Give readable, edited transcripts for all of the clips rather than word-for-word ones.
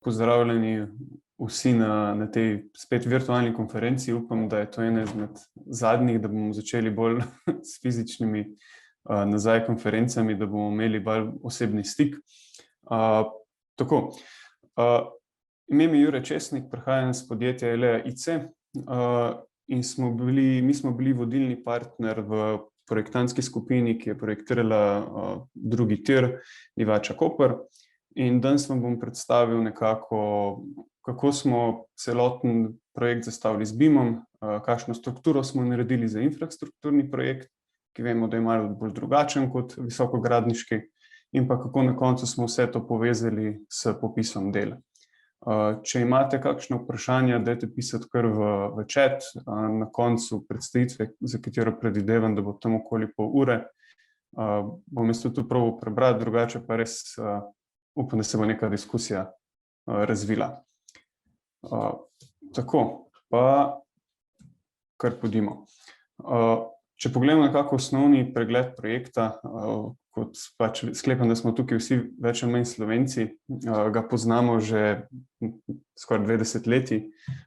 Pozdravljeni vsi na tej spet virtualni konferenci. Upam, da je to ena izmed zadnjih, da bomo začeli bolj s fizičnimi nazaj konferencami, da bomo imeli bolj osebni stik. Ime mi je Jure Česnik, prihajam iz podjetja Elea IC in mi smo bili vodilni partner v projektantski skupini, ki je projektirala drugi tir Divača Koper. In danes vam bom predstavil nekako, kako smo celoten projekt zastavili z BIM-om, kakšno strukturo smo naredili za infrastrukturni projekt, ki vemo, da je malo bolj drugačen kot visokogradniški, in pa kako na koncu smo vse to povezali s popisom del. Če imate kakšno vprašanje, dajte pisati kar v chat, na koncu predstavitve, za katero predvidevam, da bo tam okoli pol ure. Bom jaz tudi probal prebrati, drugače pa res upam, da se bo neka diskusija razvila. Tako, pa kar pojdimo. Če pogledamo nekako osnovni pregled projekta, kot pač sklepam, da smo tukaj vsi več ali manj Slovenci, ga poznamo že skoraj 2 desetletji,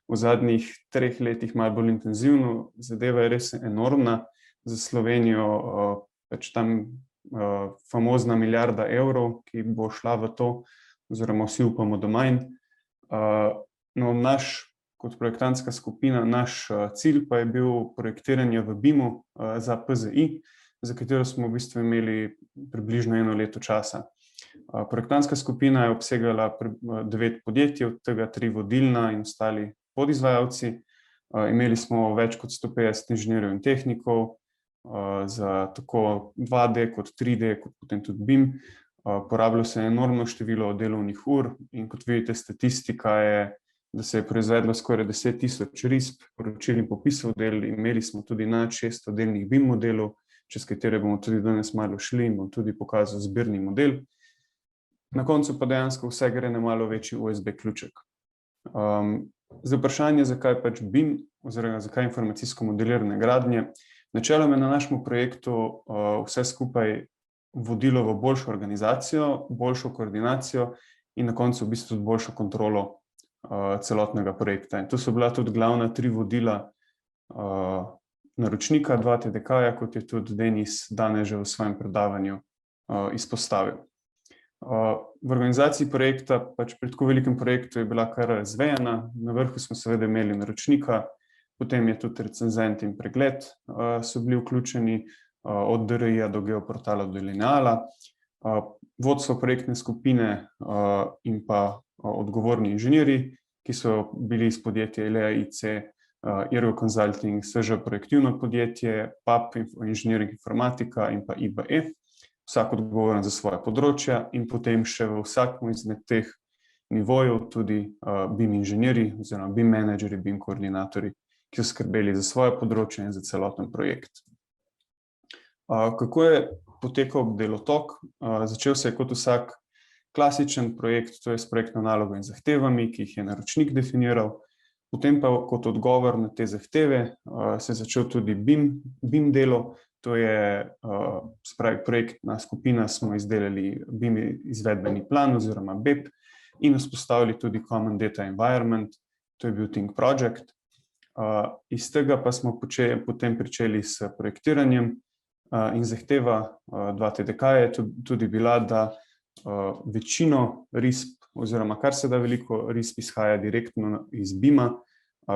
v zadnjih 3 letih malo bolj intenzivno. Zadeva je res enormna za Slovenijo, pač tam famozna milijarda evrov, ki bo šla v to, oziroma vsi upamo, da manj. No, kot projektantska skupina, naš cilj pa je bil projektiranje v BIM-u za PZI, za katero smo v bistvu imeli približno 1 leto časa. Projektantska skupina je obsegala 9 podjetij, od tega 3 vodilna in ostali podizvajalci. Imeli smo več kot 150 inženirjev in tehnikov, za tako 2D kot 3D, kot potem tudi BIM. Porabilo se je enormno število delovnih ur in kot vidite, statistika je, da se je proizvedlo skoraj 10.000 risb, poročil in popisov del. Imeli smo tudi nad 600 delnih BIM modelov, čez katere bomo tudi danes malo šli in bom tudi pokazal zbirni model. Na koncu pa dejansko vse gre na malo večji USB ključek. Za vprašanje, zakaj pač BIM, oziroma zakaj informacijsko modeliranje gradnje. Načeloma je na našem projektu vse skupaj vodilo v boljšo organizacijo, boljšo koordinacijo in na koncu v bistvu tudi boljšo kontrolo celotnega projekta. In to so bila tudi glavna 3 vodila naročnika 2TDK-ja, kot je tudi Denis danes že v svojem predavanju izpostavil. V organizaciji projekta, pač pri tako velikem projektu, je bila kar razvejana. Na vrhu smo seveda imeli naročnika, potem je tudi recenzent in pregled so bili vključeni, od DRI-ja do geoportala do lineala. Vodstvo projektne skupine in pa odgovorni inženirji, ki so bili iz podjetja Elea IC, Irgo Consulting, SŽ projektivno podjetje, PAP Inženiring Informatika in pa IBE, vsak odgovoren za svoje področja, in potem še v vsakem izmed teh nivojev tudi BIM inženirji oziroma BIM menedžerji, BIM koordinatorji, ki so skrbeli za svoje področje in za celoten projekt. Kako je potekal delotok? Začel se je kot vsak klasičen projekt, to je s projektno nalogo in zahtevami, ki jih je naročnik definiral. Potem pa kot odgovor na te zahteve se je začel tudi BIM delo, to je, se pravi, projektna skupina smo izdelali BIM izvedbeni plan oziroma BEP in vzpostavili tudi Common Data Environment, to je bil Think Project. Iz tega pa smo potem pričeli s projektiranjem in zahteva 2TDK je tudi bila, da večino risb oziroma kar se da veliko risb izhaja direktno iz BIM-a,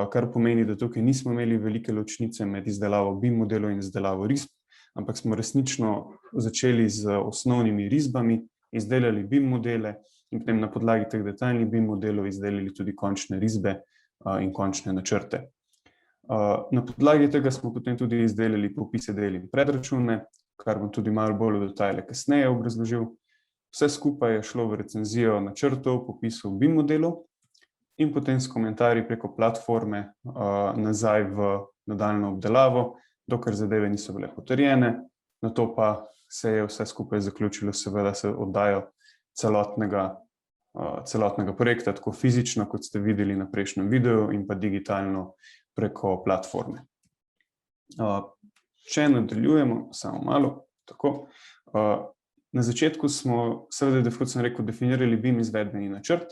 kar pomeni, da tukaj nismo imeli velike ločnice med izdelavo BIM modelov in izdelavo risb, ampak smo resnično začeli z osnovnimi risbami, izdelali BIM modele in potem na podlagi teh detaljnih BIM modelov izdelali tudi končne risbe in končne načrte. Na podlagi tega smo potem tudi izdelali popise del in predračune, kar bom tudi malo bolj v detajle kasneje obrazložil. Vse skupaj je šlo v recenzijo načrtov, popisov BIM modelov in potem s komentarji preko platforme nazaj v nadaljnjo obdelavo, dokler zadeve niso bile potrjene. Nato pa se je vse skupaj zaključilo seveda s oddajo celotnega projekta, tako fizično, kot ste videli na prejšnjem videu, in pa digitalno preko platforme. Če nadaljujemo, samo malo, tako. Na začetku smo seveda, kot sem rekel, definirali BIM izvedbeni načrt.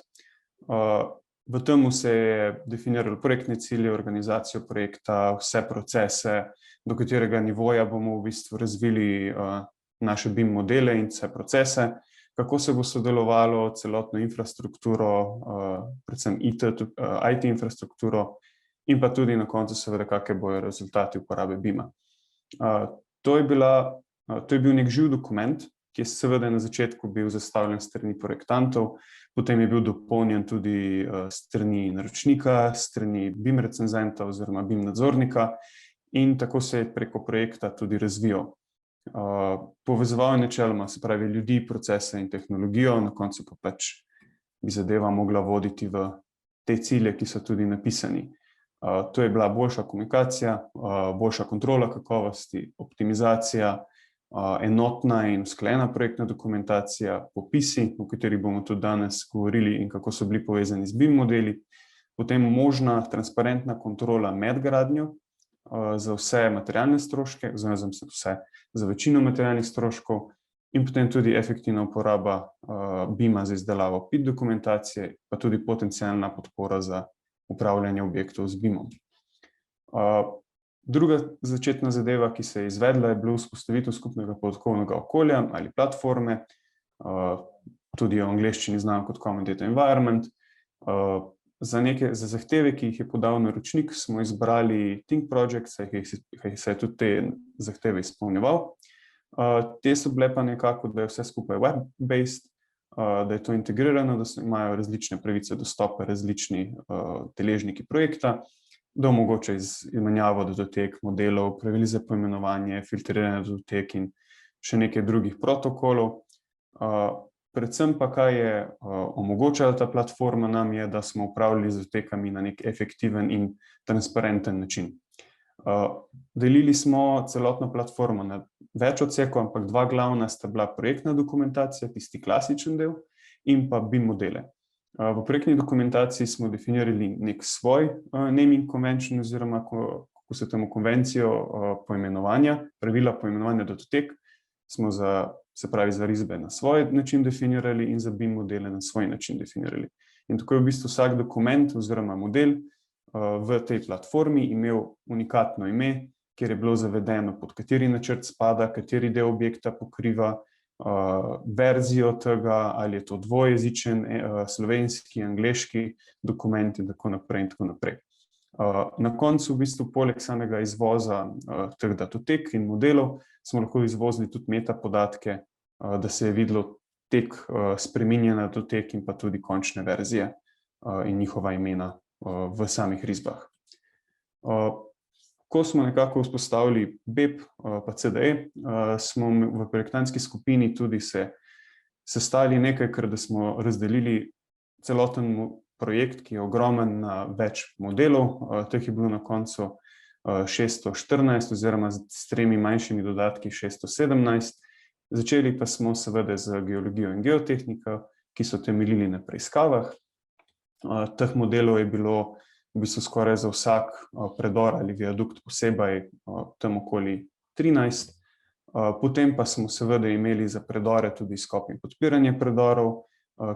V tem se je definiralo projektne cilje, organizacijo projekta, vse procese, do katerega nivoja bomo v bistvu razvili naše BIM modele in vse procese, kako se bo sodelovalo, celotno infrastrukturo, predvsem IT infrastrukturo in pa tudi na koncu seveda, kakšne bojo rezultati uporabe BIM-a. To je bil nek živ dokument, ki je seveda na začetku bil zastavljen strani projektantov, potem je bil dopolnjen tudi strani naročnika, strani BIM recenzenta oziroma BIM nadzornika in tako se je preko projekta tudi razvijal. Povezoval je načeloma, se pravi, ljudi, procese in tehnologijo, na koncu pa pač bi zadeva mogla voditi v te cilje, ki so tudi napisani. To je bila boljša komunikacija, boljša kontrola kakovosti, optimizacija, enotna in usklajena projektna dokumentacija, popisi, o katerih bomo tudi danes govorili in kako so bili povezani z BIM modeli, potem možna transparentna kontrola med gradnjo za vse materialne stroške, oziroma za večino materialnih stroškov in potem tudi efektivna uporaba BIM-a za izdelavo PIT dokumentacije, pa tudi potencialna podpora za upravljanje objektov z BIM-om. Druga začetna zadeva, ki se je izvedla, je bilo vzpostavitev skupnega podatkovnega okolja ali platforme, tudi v angleščini znano kot Common Data Environment. Za zahteve, ki jih je podal naročnik, smo izbrali Think Project, saj se je tudi te zahteve izpolnjeval. Te so bile pa nekako, da je vse skupaj web-based, da je to integrirano, da imajo različne pravice dostopa različni deležniki projekta, da omogoča izmenjavo datotek, modelov, pravil za poimenovanje, filtriranje datotek in še nekaj drugih protokolov. Predvsem pa, kaj je omogočala ta platforma nam, je, da smo upravljali z datotekami na nek efektiven in transparenten način. Delili smo celotno platformo na več odsekov, ampak dva glavna sta bila projektna dokumentacija, tisti klasičen del, in pa BIM modele. V projektni dokumentaciji smo definirali nek svoj naming convention oziroma kako se temu konvencijo poimenovanja, pravila poimenovanja datotek smo za risbe na svoj način definirali in za BIM modele na svoj način definirali. In tako je v bistvu vsak dokument oziroma model v tej platformi imel unikatno ime, kjer je bilo zavedeno, pod kateri načrt spada, kateri del objekta pokriva, verzijo tega, ali je to dvojezičen, slovenski, angleški dokument in tako naprej in tako naprej. Na koncu v bistvu poleg samega izvoza teh datotek in modelov smo lahko izvozili tudi metapodatke, da se je videlo tek spreminjanja datotek in pa tudi končne verzije in njihova imena v samih risbah. Ko smo nekako vzpostavili BEP pa CDE, smo v projektantski skupini tudi se sestali nekajkrat, da smo razdelili celoten projekt, ki je ogromen, na več modelov. Teh je bilo na koncu 614 oziroma s 3 manjšimi dodatki 617. Začeli pa smo seveda z geologijo in geotehniko, ki so temeljili na preiskavah. Teh modelov je bilo v bistvu skoraj za vsak predor ali viadukt posebej tam okoli 13. Potem pa smo seveda imeli za predore tudi skop in podpiranje predorov,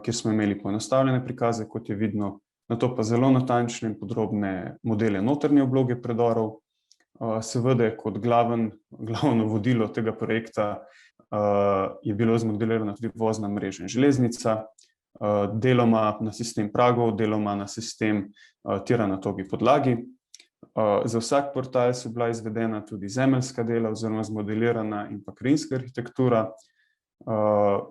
kjer smo imeli poenostavljene prikaze, kot je vidno, nato pa zelo natančne in podrobne modele notranje obloge predorov. Seveda kot glavno vodilo tega projekta je bilo zmodelirana tudi vozna mreža in železnica, deloma na sistem pragov, deloma na sistem tira na togi podlagi. Za vsak portal so bila izvedena tudi zemeljska dela oziroma zmodelirana in pa krajinska arhitektura.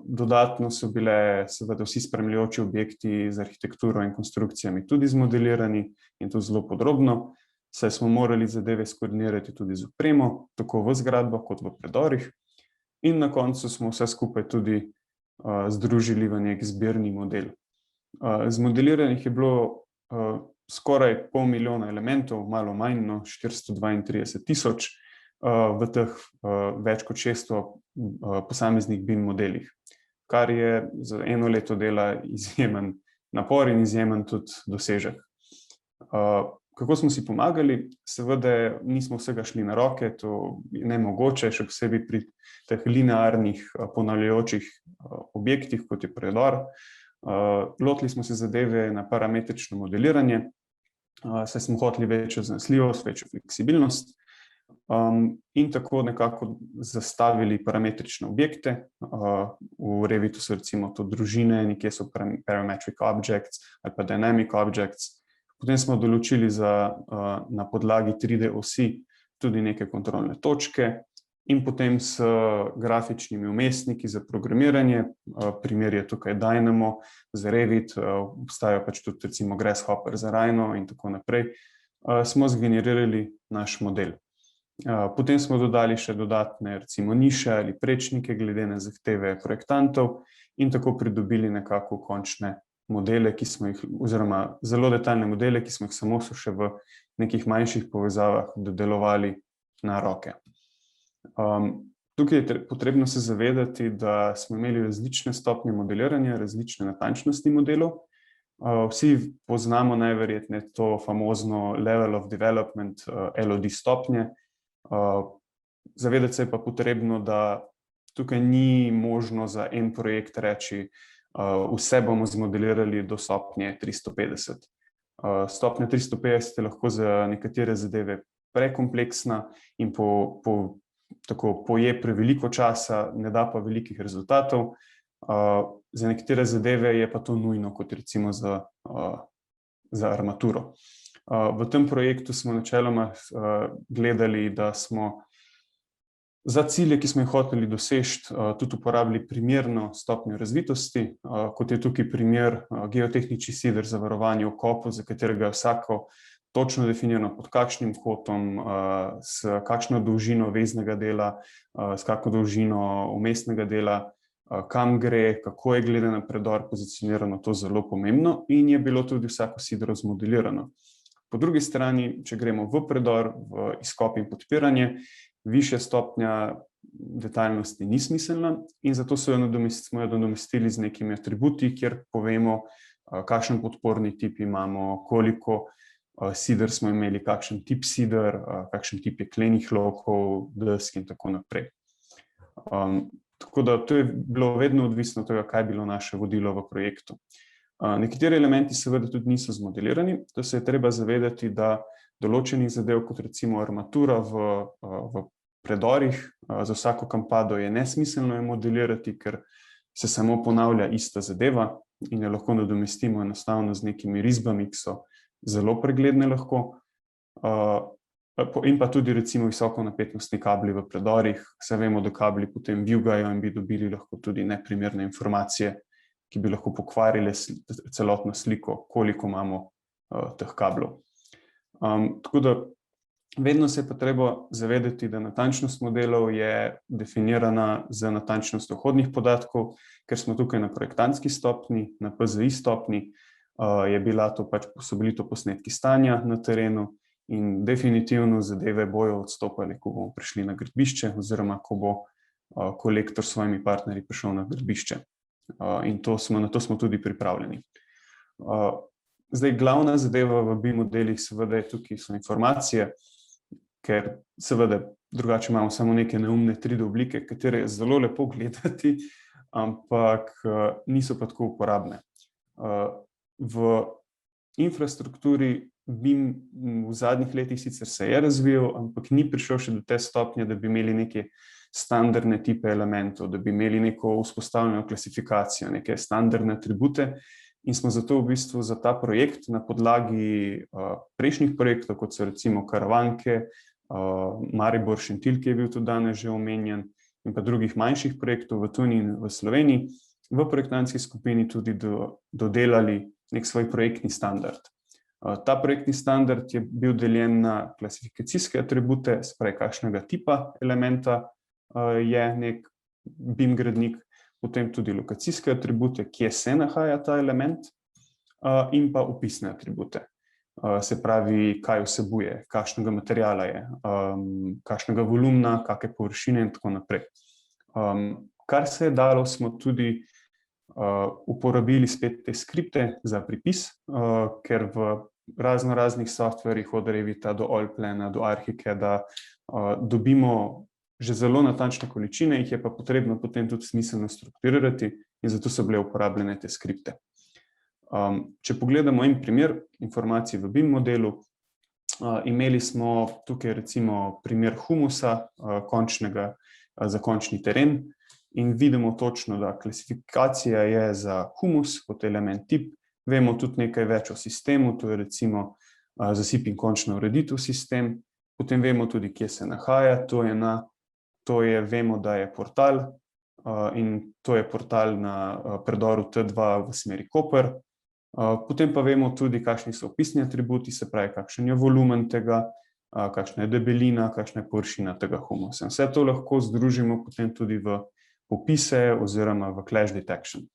Dodatno so bile seveda vsi spremljajoči objekti z arhitekturo in konstrukcijami tudi zmodelirani in to zelo podrobno, saj smo morali zadeve skoordinirati tudi z opremo, tako v zgradbah kot v predorih. In na koncu smo vse skupaj tudi združili v nek zbirni model. Zmodeliranih je bilo skoraj 500 000 elementov, malo manj, 432 000 v teh več kot 600 posameznih BIM modelih, kar je za eno leto dela izjemen napor in izjemen tudi dosežek. Kako smo si pomagali? Seveda nismo vsega šli na roke, to je nemogoče, še posebej pri teh linearnih ponavljajočih objektih, kot je predor. Lotili smo se zadeve na parametrično modeliranje, saj smo hoteli večjo zanesljivost, večjo fleksibilnost, in tako nekako zastavili parametrične objekte. V Revitu so recimo to družine, nekje so parametric objects ali pa dynamic objects. Potem smo določili na podlagi 3D osi tudi neke kontrolne točke in potem s grafičnimi vmesniki za programiranje, primer je tukaj Dynamo za Revit, obstajajo pač tudi recimo Grasshopper za Rhino in tako naprej, smo zgenerirali naš model. Potem smo dodali še dodatne recimo niše ali prečnike glede na zahteve projektantov in tako pridobili nekako končne modele, oziroma zelo detaljne modele, ki smo jih samo še v nekih manjših povezavah dodelovali na roke. Tukaj je potrebno se zavedati, da smo imeli različne stopnje modeliranja, različne natančnosti modelov. Vsi poznamo najverjetneje to famozno level of development, LOD stopnje. Zavedati se je pa potrebno, da tukaj ni možno za en projekt reči, vse bomo zmodelirali do stopnje 350. Stopnja 350 je lahko za nekatere zadeve prekompleksna in poje preveliko časa, ne da pa velikih rezultatov. Za nekatere zadeve je pa to nujno, kot recimo za armaturo. V tem projektu smo načeloma gledali, da smo za cilje, ki smo jih hoteli doseči, tudi uporabili primerno stopnjo razvitosti, kot je tukaj primer geotehnični sider za varovanje okopov, za katerega je vsako točno definirano pod kakšnim kotom, s kakšno dolžino veznega dela, s kakšno dolžino vmesnega dela, kam gre, kako je glede na predor pozicionirano, to zelo pomembno in je bilo tudi vsako sidro zmodelirano. Po drugi strani, če gremo v predor, v izkop in podpiranje, višja stopnja detaljnosti ni smiselna in zato smo jo nadomestili z nekimi atributi, kjer povemo, kakšen podporni tip imamo, koliko sider smo imeli, kakšen tip sider, kakšen tip jeklenih lokov, desk in tako naprej. Tako da to je bilo vedno odvisno od tega, kaj je bilo naše vodilo v projektu. Nekateri elementi seveda tudi niso zmodelirani, to se je treba zavedati, da določenih zadev, kot recimo armatura v predorih, za vsako kampado je nesmiselno modelirati, ker se samo ponavlja ista zadeva in jo lahko nadomestimo enostavno z nekimi risbami, ki so zelo pregledne lahko. In pa tudi recimo visokonapetostni kabli v predorih, saj vemo, da kabli potem vijugajo in bi dobili lahko tudi neprimerne informacije, ki bi lahko pokvarile celotno sliko, koliko imamo teh kablov. Tako da vedno se je pa treba zavedati, da natančnost modelov je definirana z natančnostjo vhodnih podatkov, ker smo tukaj na projektantski stopnji, na PZI stopnji, so bili to posnetki stanja na terenu in definitivno zadeve bojo odstopali, ko bomo prišli na gradbišče oziroma ko bo kolektor s svojimi partnerji prišel na gradbišče. In na to smo tudi pripravljeni. Zdaj, glavna zadeva v BIM modelih seveda je tukaj so informacije, ker seveda drugače imamo samo neke neumne 3D oblike, katere je zelo lepo gledati, ampak niso pa tako uporabne. V infrastrukturi BIM v zadnjih letih sicer se je razvijal, ampak ni prišel še do te stopnje, da bi imeli neke standardne tipe elementov, da bi imeli neko vzpostavljeno klasifikacijo, neke standardne atribute in smo zato v bistvu za ta projekt na podlagi prejšnjih projektov, kot so recimo Karavanke, Maribor Šentilj, ki je bil tudi danes že omenjen, in pa drugih manjših projektov v tujini in v Sloveniji, v projektantski skupini tudi dodelali nek svoj projektni standard. Ta projektni standard je bil deljen na klasifikacijske atribute, se pravi, kakšnega tipa elementa je nek BIM gradnik, potem tudi lokacijske atribute, kje se nahaja ta element, in pa opisne atribute. Se pravi, kaj vsebuje, kakšnega materiala je, kakšnega volumna, kakšne površine in tako naprej. Kar se je dalo, smo tudi uporabili spet te skripte za pripis, ker v raznih softverjih od Revita do Allplana do Archicada dobimo že zelo natančne količine, jih je pa potrebno potem tudi smiselno strukturirati in zato so bile uporabljene te skripte. Če pogledamo en primer informacij v BIM modelu, imeli smo tukaj recimo primer humusa, končnega za končni teren, in vidimo točno, da klasifikacija je za humus kot element tip. Vemo tudi nekaj več o sistemu, to je recimo zasip in končna ureditev sistem. Potem vemo tudi, kje se nahaja, vemo, da je portal, in to je portal na predoru T2 v smeri Koper. Potem pa vemo tudi, kakšni so opisni atributi, se pravi, kakšen je volumen tega, kakšna je debelina, kakšna je površina tega humusa. Vse to lahko združimo potem tudi v popise oziroma v clash detection.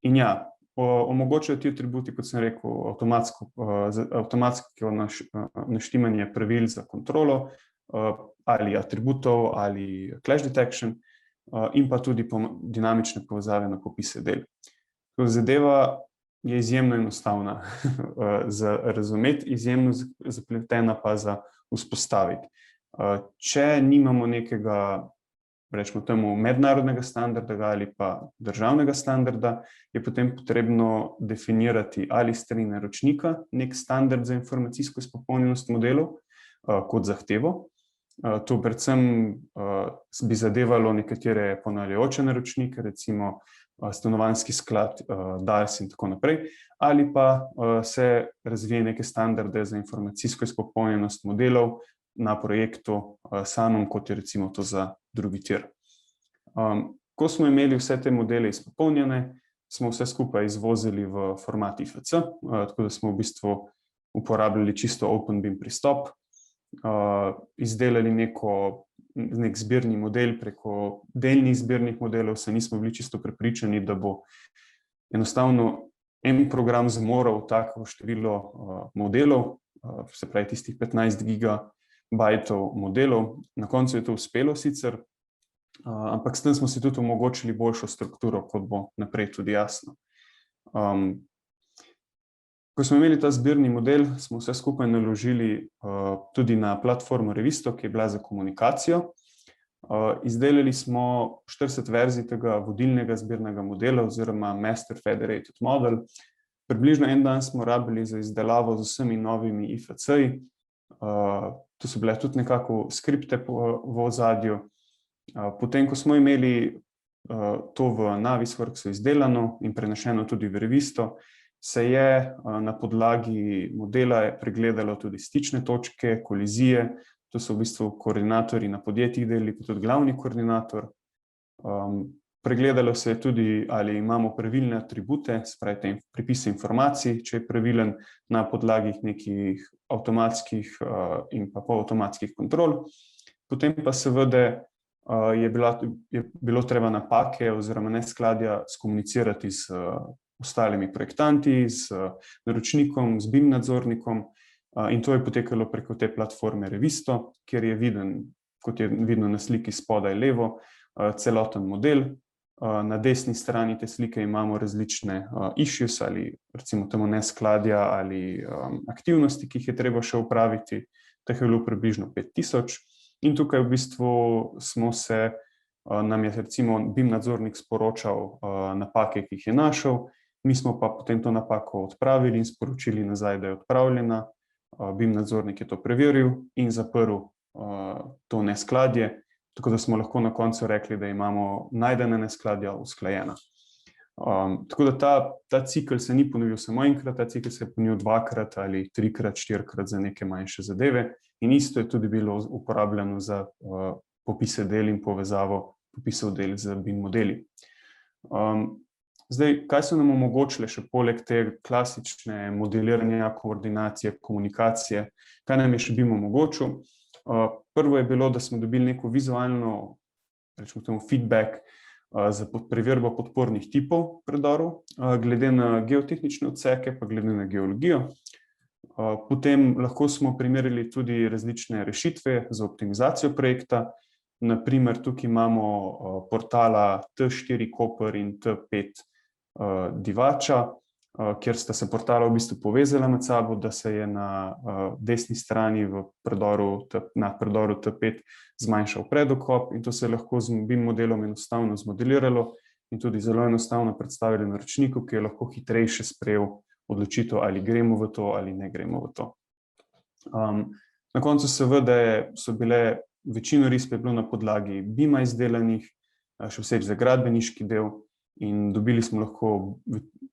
In ja, omogočajo ti atributi, kot sem rekel, avtomatsko naštimanje pravil za kontrolo ali atributov ali clash detection, in pa tudi dinamične povezave na popise del. Zadeva je izjemno enostavna za razumeti, izjemno zapletena pa za vzpostaviti. Če nimamo nekega, rečemo temu, mednarodnega standarda ali pa državnega standarda, je potem potrebno definirati ali s strani naročnika nek standard za informacijsko izpopolnjenost modelov kot zahtevo. To predvsem bi zadevalo nekatere ponavljajoče naročnike, recimo stanovanjski sklad, DARS in tako naprej, ali pa se razvije neke standarde za informacijsko izpopolnjenost modelov na projektu samem, kot je recimo to za drugi tir. Ko smo imeli vse te modele izpopolnjene, smo vse skupaj izvozili v format IFC, tako da smo v bistvu uporabljali čisto OpenBIM pristop, izdelali nek zbirni model preko delnih zbirnih modelov, se nismo bili čisto prepričani, da bo enostavno en program zmoral tako število modelov, se pravi tistih 15 gigabajtov modelov. Na koncu je to uspelo sicer, ampak s tem smo si tudi omogočili boljšo strukturo, kot bo naprej tudi jasno. Ko smo imeli ta zbirni model, smo vse skupaj naložili tudi na platformo Revisto, ki je bila za komunikacijo. Izdelali smo 40 verzij tega vodilnega zbirnega modela oziroma Master Federated Model. Približno en dan smo rabili za izdelavo z vsemi novimi IFC-ji. Tu so bile tudi nekako skripte v ozadju. Potem, ko smo imeli to v Navisworksu izdelano in prenešeno tudi v Revisto, se je na podlagi modela pregledalo tudi stične točke, kolizije. To so v bistvu koordinatorji na podjetjih delali, pa tudi glavni koordinator. Pregledalo se je tudi, ali imamo pravilne atribute, se pravi te pripise informacij, če je pravilen na podlagi nekih avtomatskih in pa polavtomatskih kontrol. Potem pa seveda je bilo treba napake oziroma neskladja skomunicirati z ostalimi projektanti, z naročnikom, z BIM nadzornikom, in to je potekalo preko te platforme Revisto, kjer je viden, kot je vidno na sliki spodaj levo, celoten model. Na desni strani te slike imamo različne issues ali recimo temu neskladja ali aktivnosti, ki jih je treba še upraviti. Teh je bilo približno 5000 in tukaj v bistvu nam je recimo BIM nadzornik sporočal napake, ki jih je našel. Mi smo pa potem to napako odpravili in sporočili nazaj, da je odpravljena. BIM nadzornik je to preveril in zaprl to neskladje, tako da smo lahko na koncu rekli, da imamo najdena neskladja usklajena. Tako da ta cikel se ni ponovil samo enkrat, ta cikel se je ponovil 2-krat ali 3-krat, 4-krat za neke manjše zadeve in isto je tudi bilo uporabljeno za popise del in povezavo popisov del z BIM modeli. Zdaj, kaj so nam omogočile še poleg te klasične modeliranja, koordinacije, komunikacije, kaj nam je še BIM omogočil? Prvo je bilo, da smo dobili neko vizualno, rečemo temu, feedback za preverbo podpornih tipov predorov, glede na geotehnične odseke, pa glede na geologijo. Potem lahko smo primerjali tudi različne rešitve za optimizacijo projekta. Naprimer, tukaj imamo portala T4 Koper in T5 Divača, kjer sta se portala v bistvu povezala med sabo, da se je na desni strani na predoru T5 zmanjšal predokop in to se je lahko z BIM modelom enostavno zmodeliralo in tudi zelo enostavno predstavili naročniku, ki je lahko hitrejše sprejel odločitev, ali gremo v to ali ne gremo v to. Na koncu seveda so bile, večino risb je bilo na podlagi BIM-a izdelanih, še posebej za gradbeniški del, in dobili smo lahko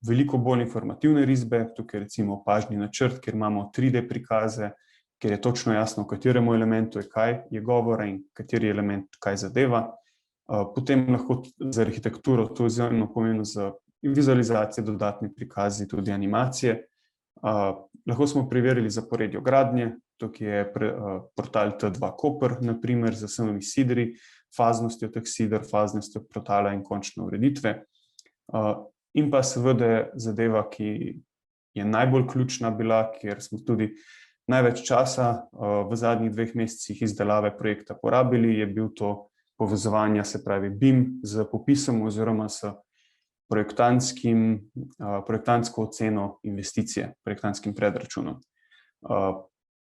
veliko bolj informativne risbe, tukaj recimo opažni načrt, kjer imamo 3D prikaze, kjer je točno jasno, v kateremu elementu je kaj je govora in kateri element kaj zadeva. Potem lahko za arhitekturo to izjemno pomembno za vizualizacije, dodatni prikazi, tudi animacije. Lahko smo preverili zaporedje gradnje, tukaj je portal T2 Koper, naprimer, z vsemi sidri, faznostjo teh sider, faznostjo portala in končne ureditve. In pa seveda zadeva, ki je najbolj ključna bila, kjer smo tudi največ časa v zadnjih 2 mesecih izdelave projekta porabili, je bil to povezovanja, se pravi BIM z popisom oziroma s projektantsko oceno investicije, projektantskim predračunom.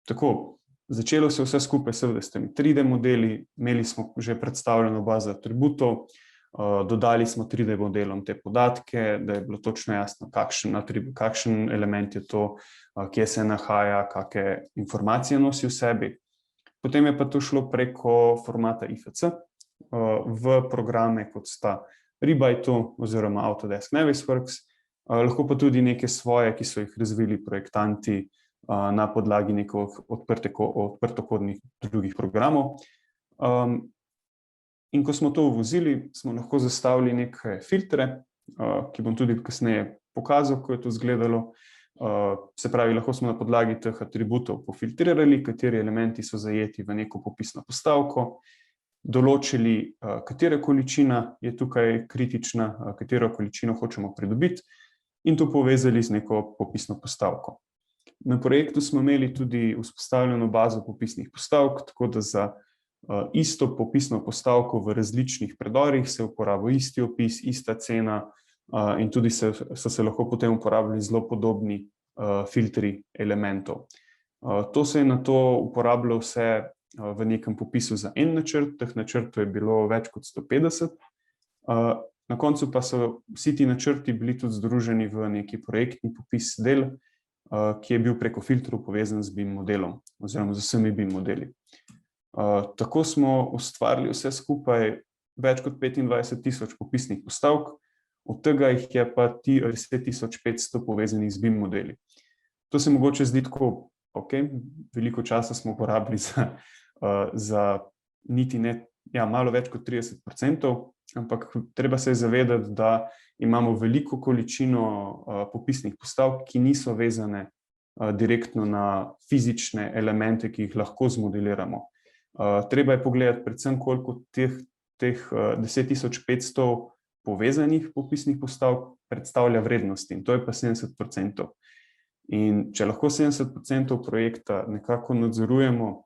Tako, začelo se vse skupaj seveda s temi 3D modeli, imeli smo že predstavljeno bazo atributov, dodali smo 3D modelom te podatke, da je bilo točno jasno, kakšen element je to, kje se nahaja, kakšne informacije nosi v sebi. Potem je pa to šlo preko formata IFC v programe, kot sta Rebite oziroma Autodesk Navisworks, lahko pa tudi neke svoje, ki so jih razvili projektanti na podlagi nekih odprtokodnih drugih programov. In ko smo to uvozili, smo lahko zastavili neke filtre, ki bom tudi kasneje pokazal, kako je to izgledalo. Se pravi, lahko smo na podlagi teh atributov pofiltrirali, kateri elementi so zajeti v neko popisno postavko, določili, katera količina je tukaj kritična, katero količino hočemo pridobiti, in to povezali z neko popisno postavko. Na projektu smo imeli tudi vzpostavljeno bazo popisnih postavk, tako da za isto popisno postavko v različnih predorih se uporabil isti opis, ista cena, in tudi so se lahko potem uporabljali zelo podobni filtri elementov. To se je nato uporabljalo vse v nekem popisu za en načrt, teh načrtov je bilo več kot 150. Na koncu pa so vsi ti načrti bili tudi združeni v neki projektni popis del, ki je bil preko filtrov povezan z BIM modelom oziroma z vsemi BIM modeli. Tako smo ustvarili vse skupaj več kot 25,000 popisnih postavk, od tega jih je pa 10,500 povezanih z BIM modeli. To se mogoče zdi tako, veliko časa smo uporabili za niti ne, malo več kot 30%, ampak treba se je zavedati, da imamo veliko količino popisnih postavk, ki niso vezane direktno na fizične elemente, ki jih lahko zmodeliramo. Treba je pogledati predvsem, koliko teh 10,500 povezanih popisnih postavk predstavlja vrednosti, in to je pa 70%. In če lahko 70% projekta nekako nadzorujemo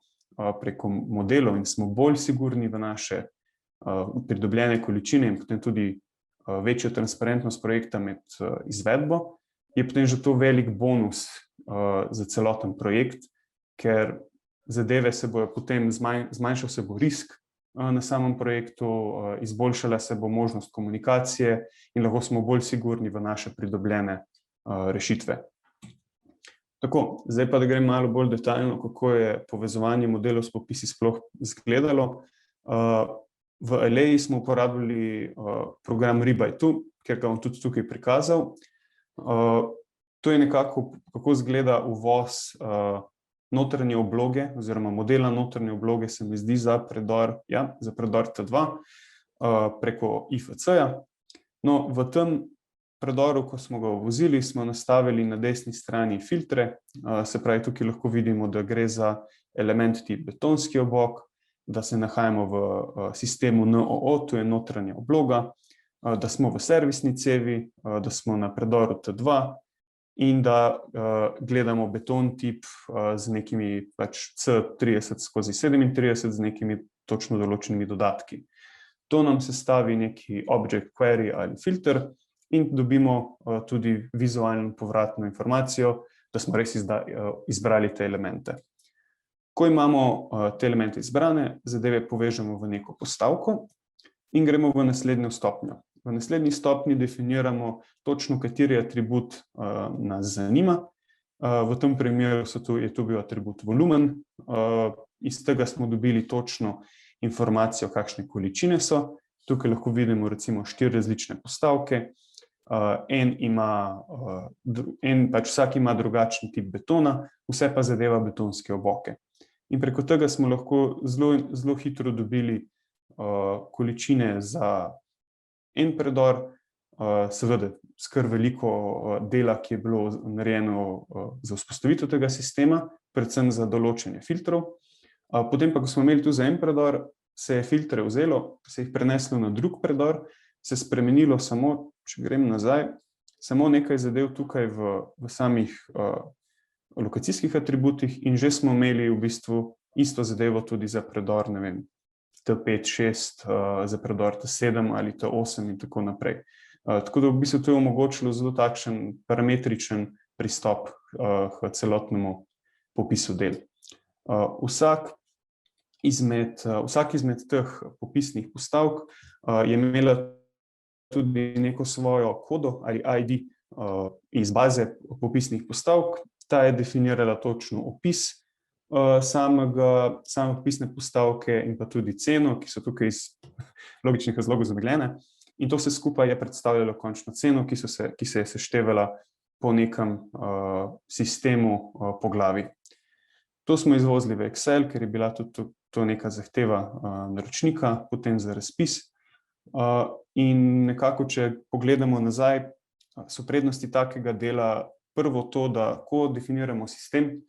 preko modelov in smo bolj sigurni v naše pridobljene količine in potem tudi večjo transparentnost projekta med izvedbo, je potem že to velik bonus za celoten projekt, ker zadeve se bojo potem, zmanjšal se bo risk na samem projektu, izboljšala se bo možnost komunikacije in lahko smo bolj sigurni v naše pridobljene rešitve. Tako, zdaj pa da grem malo bolj detaljno, kako je povezovanje modelov s popisi sploh izgledalo. V Alei smo uporabljali program Rebite, ker ga bom tudi tukaj prikazal. To je nekako, kako izgleda uvoz notranje obloge oziroma modela notranje obloge, se mi zdi, za predor T2 preko IFC-ja. No, v tem predoru, ko smo ga uvozili, smo nastavili na desni strani filtre, se pravi, tukaj lahko vidimo, da gre za element tip betonski obok, da se nahajamo v sistemu NOO, to je notranja obloga, da smo v servisni cevi, da smo na predoru T2 in da gledamo beton tip z nekimi C30/37 z nekimi točno določenimi dodatki. To nam sestavi neki object query ali filter in dobimo tudi vizualno povratno informacijo, da smo res izbrali te elemente. Ko imamo te elemente izbrane, zadeve povežemo v neko postavko in gremo v naslednjo stopnjo. v naslednji stopnji definiramo točno, kateri atribut nas zanima. V tem primeru je tu bil atribut volumen. Iz tega smo dobili točno informacijo, kakšne količine so. Tukaj lahko vidimo recimo 4 različne postavke. Vsak ima drugačen tip betona, vse pa zadeva betonske oboke. In preko tega smo lahko zelo hitro dobili količine za en predor, seveda skar veliko dela, ki je bilo narejeno za vzpostavitev tega sistema, predvsem za določanje filtrov. Potem pa, ko smo imeli tu za en predor, se je filtre vzelo, se jih preneslo na drug predor, se spremenilo samo, če grem nazaj, samo nekaj zadev tukaj v samih lokacijskih atributih in že smo imeli v bistvu isto zadevo tudi za predor, ne vem, T5, 6, za predor T7 ali T8 in tako naprej. Tako da v bistvu to je omogočilo zelo takšen parametričen pristop k celotnemu popisu del. Vsak izmed teh popisnih postavk je imela tudi neko svojo kodo ali ID iz baze popisnih postavk. Ta je definirala točno opis same popisne postavke in pa tudi ceno, ki so tukaj iz logičnih razlogov zamegljene. In to vse skupaj je predstavljalo končno ceno, ki se je seštevala po nekem sistemu poglavij. To smo izvozili v Excel, ker je bila tudi to neka zahteva naročnika, potem za razpis. In nekako, če pogledamo nazaj, so prednosti takega dela prvo to, da ko definiramo sistem,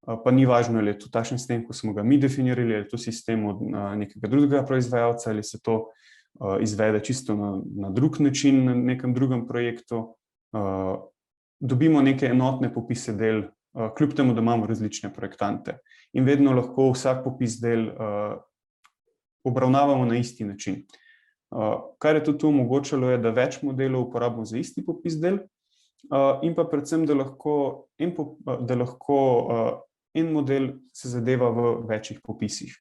pa ni važno, ali je to takšen sistem, ko smo ga mi definirali, ali je to sistem od nekega drugega proizvajalca, ali se to izvede čisto na drug način, na nekem drugem projektu. Dobimo neke enotne popise del, kljub temu, da imamo različne projektante. In vedno lahko vsak popis del obravnavamo na isti način. Kar je tudi omogočalo, je, da več modelov uporabimo za isti popis del in pa predvsem, da lahko en model se zadeva v večjih popisih.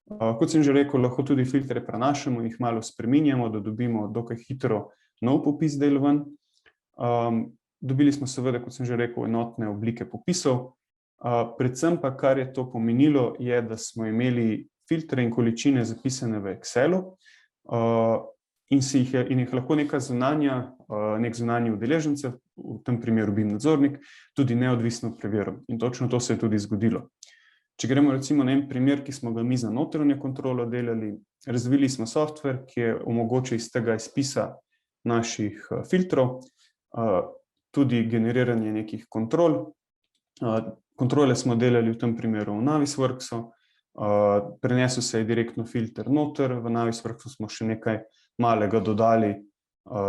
Kot sem že rekel, lahko tudi filtre prenašamo, jih malo spreminjamo, da dobimo dokaj hitro nov popis del ven. Dobili smo seveda, kot sem že rekel, enotne oblike popisov. Predvsem pa, kar je to pomenilo, je, da smo imeli filtre in količine zapisane v Excelu in jih lahko nek zunanji udeleženec, v tem primeru BIM nadzornik, tudi neodvisno preveril. In točno to se je tudi zgodilo. Če gremo recimo na en primer, ki smo ga mi za notranjo kontrolo delali, razvili smo software, ki je omogočil iz tega izpisa naših filtrov, tudi generiranje nekih kontrol. Kontrole smo delali v tem primeru v Navisworksu, prenesel se je direktno filter noter, v Navisworksu smo še nekaj malega dodali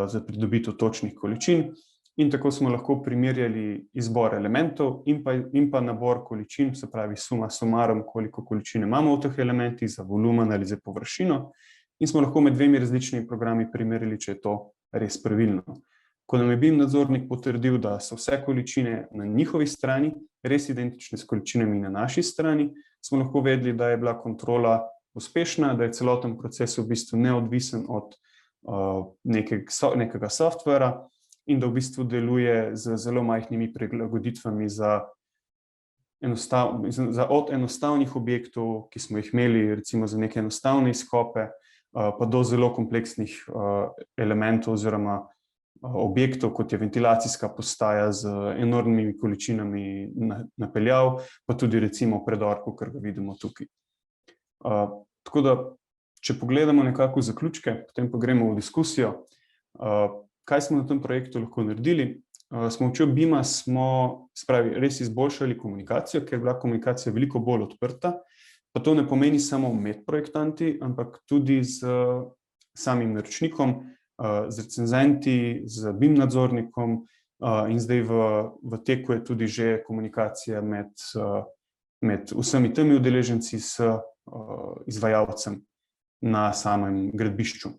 za pridobitev točnih količin in tako smo lahko primerjali izbor elementov in pa nabor količin, se pravi suma sumarum, koliko količine imamo v teh elementih za volumen ali za površino in smo lahko med dvemi različnimi programi primerjali, če je to res pravilno. Ko nam je BIM nadzornik potrdil, da so vse količine na njihovi strani res identične s količinami na naši strani, smo lahko vedeli, da je bila kontrola uspešna, da je celoten proces v bistvu neodvisen od nekega softvera in da v bistvu deluje z zelo majhnimi prilagoditvami od enostavnih objektov, ki smo jih imeli recimo za neke enostavne izkope, pa do zelo kompleksnih elementov oziroma objektov, kot je ventilacijska postaja z enormnimi količinami napeljav, pa tudi recimo predor, kot ga vidimo tukaj. Tako da, če pogledamo nekako zaključke, potem pa gremo v diskusijo, kaj smo na tem projektu lahko naredili. S pomočjo BIM-a smo res izboljšali komunikacijo, ker je bila komunikacija veliko bolj odprta, pa to ne pomeni samo med projektanti, ampak tudi z samim naročnikom, z recenzenti, z BIM nadzornikom in zdaj v teku je tudi že komunikacija med vsemi temi udeleženci s izvajalcem na samem gradbišču.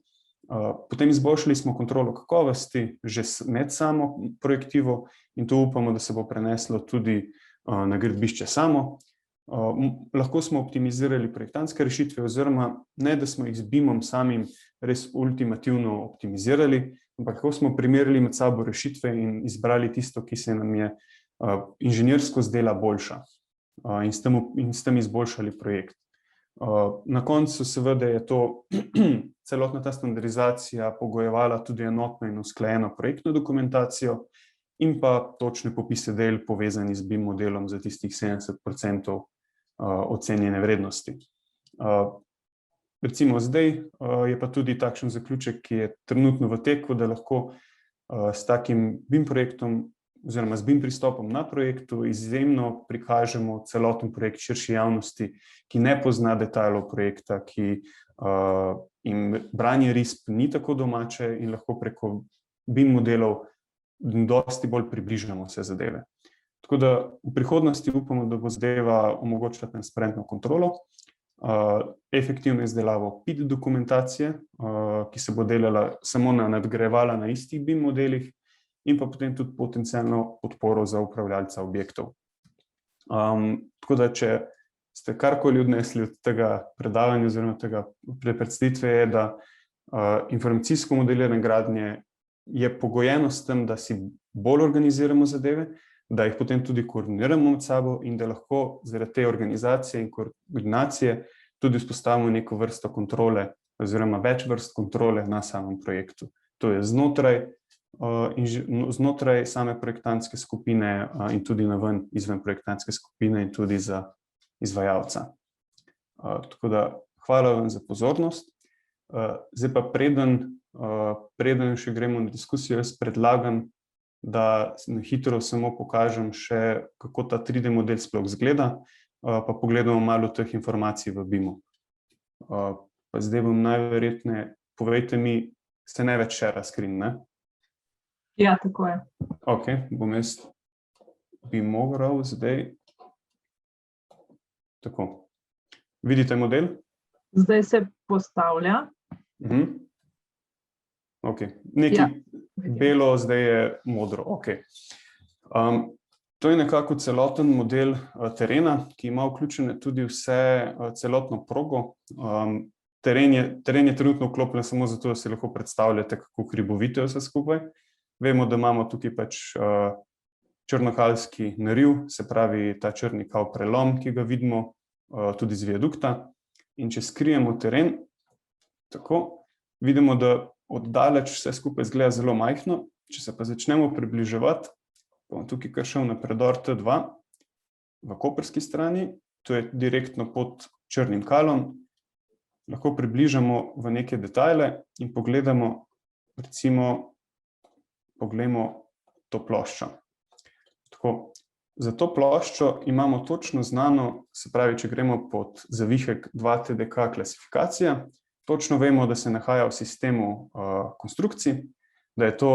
Potem izboljšali smo kontrolo kakovosti že med samo projektivo in to upamo, da se bo preneslo tudi na gradbišče samo. Lahko smo optimizirali projektantske rešitve, oziroma ne, da smo jih z BIM-om samim res ultimativno optimizirali, ampak lahko smo primerjali med sabo rešitve in izbrali tisto, ki se nam je inženirsko zdela boljša, in s tem izboljšali projekt. Na koncu seveda je to celotna ta standardizacija pogojevala tudi enotno in usklajeno projektno dokumentacijo in pa točne popise del povezani z BIM modelom za tistih 70% ocenjene vrednosti. Recimo zdaj je pa tudi takšen zaključek, ki je trenutno v teku, da lahko s takim BIM projektom oziroma z BIM pristopom na projektu izjemno prikažemo celoten projekt širši javnosti, ki ne pozna detajlov projekta, ki jim branje risb ni tako domače in lahko preko BIM modelov dosti bolj približamo vse zadeve. Tako da v prihodnosti upamo, da bo zadeva omogočila transparentno kontrolo, efektivno izdelavo PID dokumentacije, ki se bo delala samo nadgrajevala na istih BIM modelih, in pa potem tudi potencialno podporo za upravljalca objektov. Tako da, če ste karkoli odnesli od tega predavanja oziroma tega predstavitve, je, da informacijsko modeliranje gradnje je pogojeno s tem, da si bolj organiziramo zadeve, da jih potem tudi koordiniramo med sabo in da lahko zaradi te organizacije in koordinacije tudi vzpostavimo neko vrsto kontrole oziroma več vrst kontrole na samem projektu. To je znotraj same projektantske skupine in tudi naven izven projektantske skupine in tudi za izvajalca. Tako da hvala vam za pozornost. Zdaj pa preden še gremo na diskusijo, jaz predlagam, da na hitro samo pokažem še, kako ta 3D model sploh izgleda, pa pogledamo malo teh informacij v BIM-u. Pa zdaj bom najverjetneje, povejte mi, ste največ share screen, ne? Ja, tako je. Ok, bi mogel zdaj. Tako. Vidite model? Zdaj se postavlja. Ok, nekaj belo, zdaj je modro, ok. To je nekako celoten model terena, ki ima vključene tudi celotno progo. Teren je trenutno vklopljen samo zato, da si lahko predstavljate, kako hribovito je vse skupaj. Vemo, da imamo tukaj pač črnokalski nariv, se pravi ta črni kao prelom, ki ga vidimo tudi z viadukta. In če skrijemo teren, tako, vidimo, da oddaleč vse skupaj izgleda zelo majhno. Če se pa začnemo približevati, bom tukaj kar šel na predor T2 v koprski strani, to je direktno pod črnim kalom, lahko približamo v neke detajle in pogledamo, recimo, poglejmo to ploščo. Tako, za to ploščo imamo točno znano, se pravi, če gremo pod zavihek 2TDK klasifikacija, točno vemo, da se nahaja v sistemu konstrukcij, da je to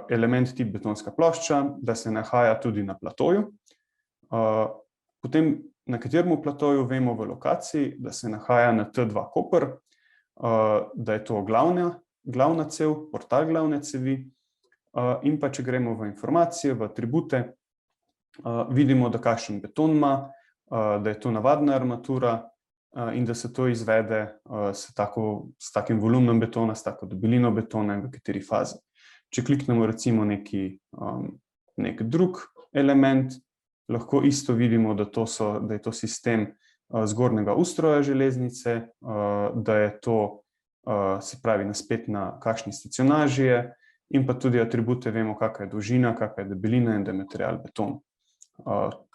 element tip betonska plošča, da se nahaja tudi na platoju. Potem na katerem platoju vemo v lokaciji, da se nahaja na T2 Koper, da je to glavna cev, portal glavne cevi, in pa če gremo v informacije, v atribute, vidimo, da kakšen beton ima, da je to navadna armatura in da se to izvede s takim volumnom betona, s tako debelino betona in v kateri fazi. Če kliknemo recimo nek drug element, lahko isto vidimo, da je to sistem zgornjega ustroja železnice, da je to, se pravi, naspet na kakšni stacionaži je, in pa tudi atribute vemo, kakšna je dolžina, kakšna je debelina in da je material beton.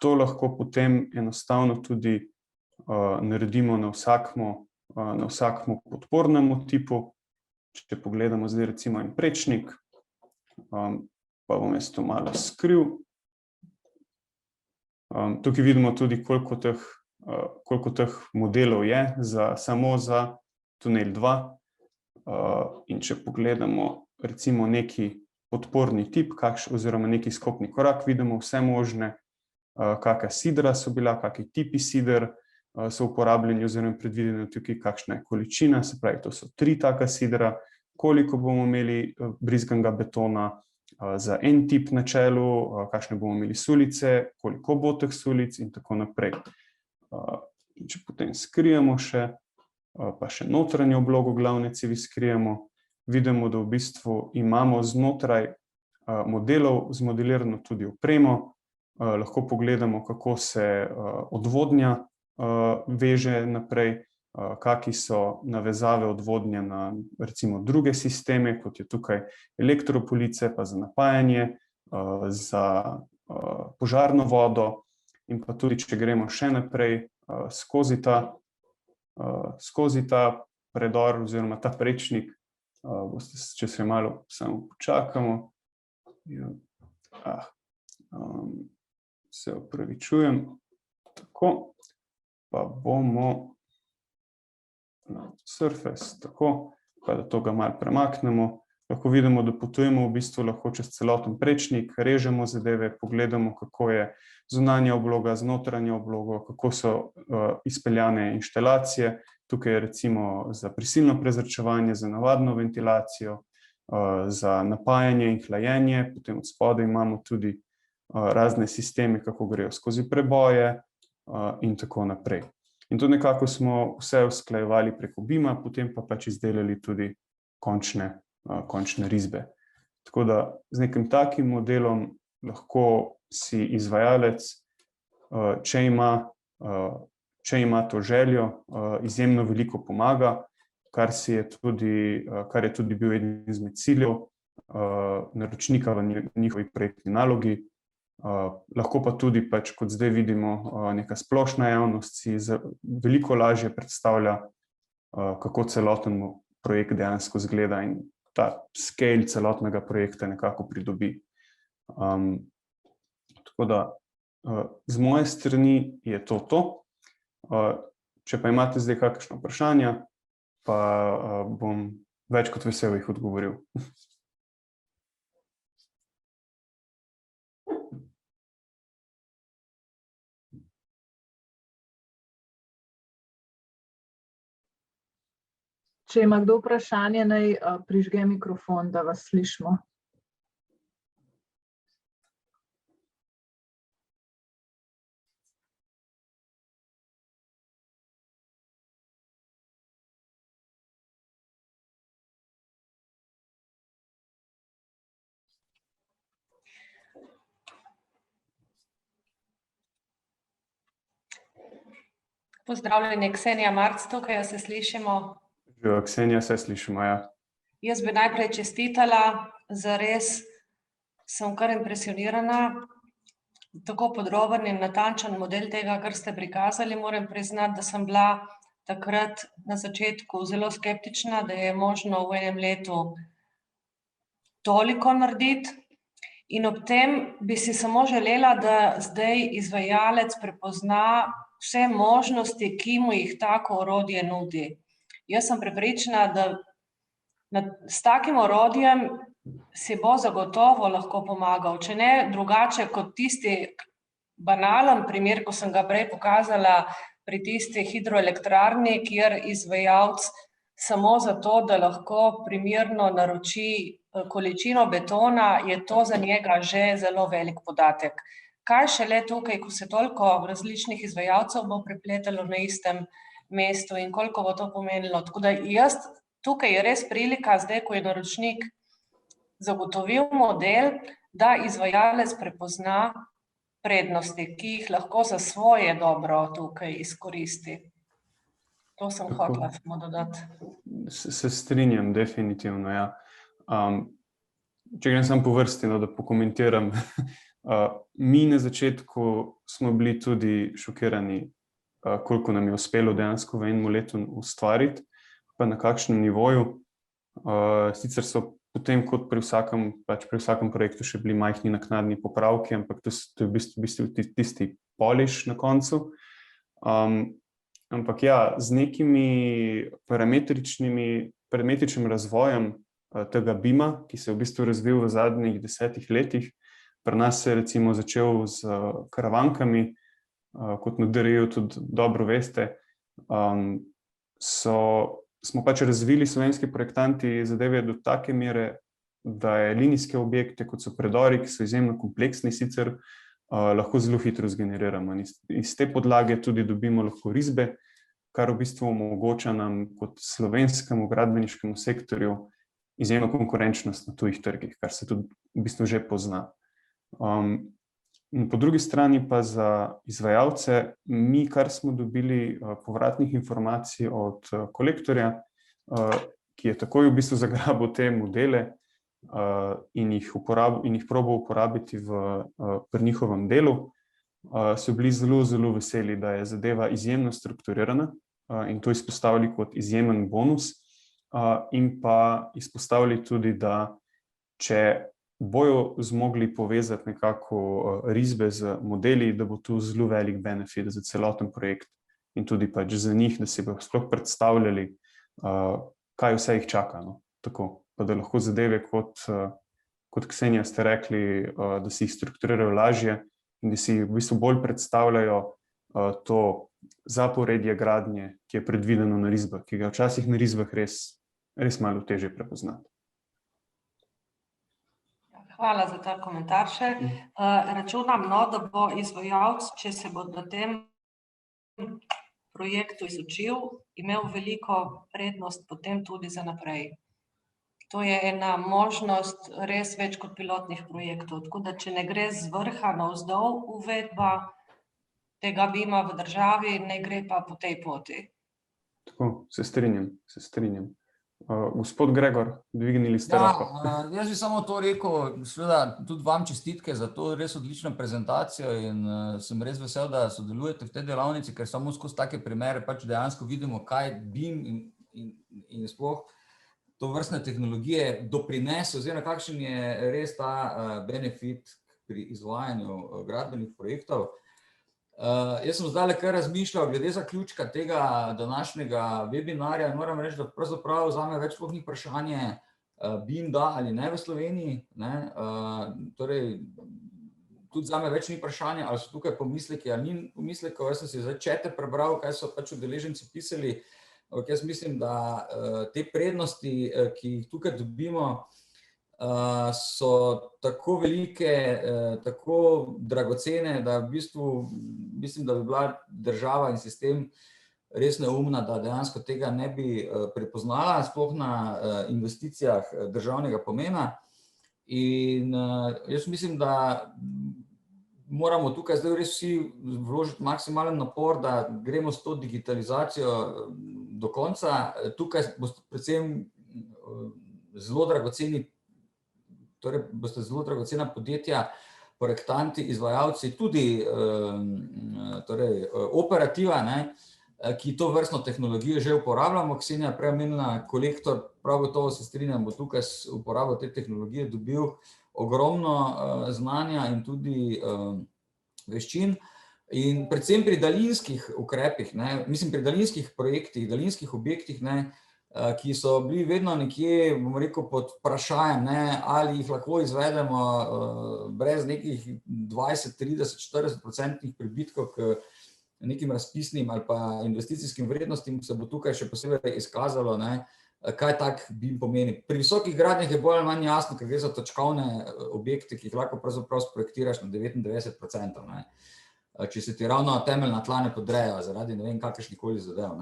To lahko potem enostavno tudi naredimo na vsakmu podpornemu tipu. Če pogledamo zdaj recimo en prečnik, pa bom jaz to malo skril. Tukaj vidimo tudi, koliko teh modelov je samo za tunel 2. In če pogledamo recimo neki podporni tip oziroma neki skopni korak, vidimo vse možne, kakšna sidra so bila, kakšni tipi sider so uporabljeni oziroma predvideni tukaj, kakšna je količina, se pravi, to so 3 taka sidra, koliko bomo imeli brizganega betona za en tip na čelu, kakšne bomo imeli sulice, koliko bo teh sulic in tako naprej. Če potem skrijemo še, pa še notranjo oblogo glavne cevi skrijemo, vidimo, da v bistvu imamo znotraj modelov zmodelirano tudi opremo. Lahko pogledamo, kako se odvodnja veže naprej, kakšne so navezave odvodnje na recimo druge sisteme, kot je tukaj elektropolice, pa za napajanje, za požarno vodo, in pa tudi, če gremo še naprej skozi ta predor oziroma ta prečnik, če se malo samo počakamo, se opravičujem, tako, pa bomo na Surface, tako, pa da to ga malo premaknemo. Lahko vidimo, da potujemo v bistvu lahko čez celoten prečnik, režemo zadeve, pogledamo, kako je zunanja obloga z notranjo oblogo, kako so izpeljane inštalacije. Tukaj je recimo za prisilno prezračevanje, za navadno ventilacijo, za napajanje in hlajenje, potem od spodaj imamo tudi razne sisteme, kako grejo skozi preboje in tako naprej. In to nekako smo vse usklajevali preko BIM-a, potem pa pač izdelali tudi končne risbe. Tako da z nekim takim modelom lahko si izvajalec, če ima to željo, izjemno veliko pomaga, kar je tudi bil eden izmed ciljev naročnika v njihovi projektni nalogi. Lahko pa tudi, pač, kot zdaj vidimo, neka splošna javnost si veliko lažje predstavlja, kako celoten projekt dejansko izgleda in ta scale celotnega projekta nekako pridobi. Tako da z moje strani je to. Če pa imate zdaj kakšno vprašanja, pa bom več kot vesel jih odgovoril. Če ima kdo vprašanje, naj prižge mikrofon, da vas slišimo. Pozdravljeni, Ksenija Marc tukaj, se slišimo? Ksenija, se slišimo, ja. Jaz bi najprej čestitala, zares sem kar impresionirana. Tako podroben in natančen model tega, kar ste prikazali, moram priznati, da sem bila takrat na začetku zelo skeptična, da je možno v enem letu toliko narediti. In ob tem bi si samo želela, da zdaj izvajalec prepozna vse možnosti, ki mu jih tako orodje nudi. Jaz sem prepričana, da s takim orodjem si bo zagotovo lahko pomagal, če ne drugače kot tisti banalen primer, ko sem ga prej pokazala pri tisti hidroelektrarni, kjer izvajalec samo zato, da lahko primerno naroči količino betona, je to za njega že zelo velik podatek. Kaj šele tukaj, ko se toliko različnih izvajalcev bo prepletalo na istem mestu in koliko bo to pomenilo. Tako da tukaj je res prilika, zdaj, ko je naročnik zagotovil model, da izvajalec prepozna prednosti, ki jih lahko za svoje dobro tukaj izkoristi. To sem hotela samo dodati. Se strinjam, definitivno, ja. Če grem samo po vrsti, da pokomentiram. Mi na začetku smo bili tudi šokirani, koliko nam je uspelo dejansko v enem letu ustvariti, pa na kakšnem nivoju. Sicer so potem kot pri vsakem projektu še bili majhni naknadni popravki, ampak to je v bistvu tisti polish na koncu. Ampak ja, z nekimi parametričnim razvojem tega BIM-a, ki se je v bistvu razvil v zadnjih 10 letih, pri nas se je recimo začel z karavankami, kot na DRI-ju tudi dobro veste, smo pač razvili slovenski projektanti zadeve do take mere, da je linijske objekte, kot so predori, ki so izjemno kompleksni sicer, lahko zelo hitro zgeneriramo. Iz te podlage tudi dobimo lahko risbe, kar v bistvu omogoča nam kot slovenskemu gradbeniškemu sektorju izjemno konkurenčnost na tujih trgih, kar se tudi v bistvu že pozna. Po drugi strani pa za izvajalce, mi, kar smo dobili povratnih informacij od kolektorja, ki je takoj v bistvu zagrabil te modele in jih probal uporabiti pri njihovem delu, so bili zelo, zelo veseli, da je zadeva izjemno strukturirana in to izpostavili kot izjemen bonus in pa izpostavili tudi, da če bojo zmogli povezati nekako risbe z modeli, da bo tu zelo velik benefit za celoten projekt in tudi pač za njih, da si bojo sploh predstavljali, kaj vse jih čaka. No? Tako, pa da lahko zadeve, kot Ksenija ste rekli, da si jih strukturirajo lažje in da si v bistvu bolj predstavljajo to zaporedje gradnje, ki je predvideno na risbah, ki ga včasih na risbah res malo težje prepoznati. Hvala za ta komentar še. Računam, da bo izvajalec, če se bo na tem projektu izučil, imel veliko prednost potem tudi za naprej. To je ena možnost res več kot pilotnih projektov. Tako da, če ne gre z vrha navzdol uvedba tega BIM-a v državi, ne gre pa po tej poti. Tako, se strinjam. Gospod Gregor, dvignili ste roko. Jaz bi samo to rekel, seveda tudi vam čestitke za to res odlično prezentacijo in sem res vesel, da sodelujete v tej delavnici, ker samo skozi take primere pač dejansko vidimo, kaj BIM in sploh to vrstne tehnologije doprinese, oziroma kakšen je res ta benefit pri izvajanju gradbenih projektov. Jaz sem zdaj kar razmišljal glede zaključka tega današnjega webinarja in moram reči, da pravzaprav zame več sploh ni vprašanje BIM da ali ne v Sloveniji. Torej, tudi zame več ni vprašanje, ali so tukaj pomisleki ali ni pomislekov. Jaz sem si zdaj čete prebral, kaj so pač udeleženci pisali. Jaz mislim, da te prednosti, ki jih tukaj dobimo, so tako velike, tako dragocene, da v bistvu mislim, da bi bila država in sistem res neumna, da dejansko tega ne bi prepoznala, sploh na investicijah državnega pomena. In jaz mislim, da moramo tukaj zdaj res vsi vložiti maksimalen napor, da gremo s to digitalizacijo do konca. Tukaj boste predvsem zelo dragoceni, torej boste zelo dragocena podjetja, projektanti, izvajalci, tudi operativa, ki to vrstno tehnologijo že uporabljamo. Ksenija prej omenila kolektor, prav gotovo se strinjam, bo tukaj s uporabo te tehnologije dobil ogromno znanja in tudi veščin. In predvsem pri daljinskih ukrepih, mislim pri daljinskih projektih, daljinskih objektih, ki so bili vedno nekje, bomo rekel, pod vprašanjem, ali jih lahko izvedemo brez nekih 20, 30, 40% pribitkov k nekim razpisnim ali pa investicijskim vrednostim, se bo tukaj še posebej izkazalo, kaj tak BIM pomeni. Pri visokih gradnjah je bolj ali manj jasno, ker gre za točkovne objekte, ki jih lahko pravzaprav sprojektiraš na 99%, če se ti ravno temeljna tla ne podrejo zaradi ne vem kakršnikoli zadev.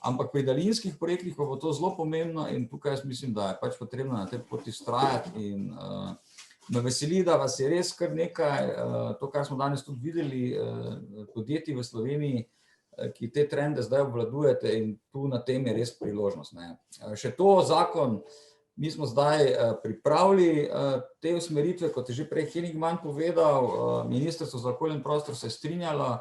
Ampak pri daljinskih projektih pa bo to zelo pomembno in tukaj jaz mislim, da je pač potrebno na tej poti vztrajati in me veseli, da vas je res kar nekaj, to, kar smo danes tudi videli, podjetij v Sloveniji, ki te trende zdaj obvladujete in tu na tem je res priložnost. Še to zakon, mi smo zdaj pripravili te usmeritve, kot je že prej Henigman povedal, Ministrstvo za okolje in prostor se je strinjalo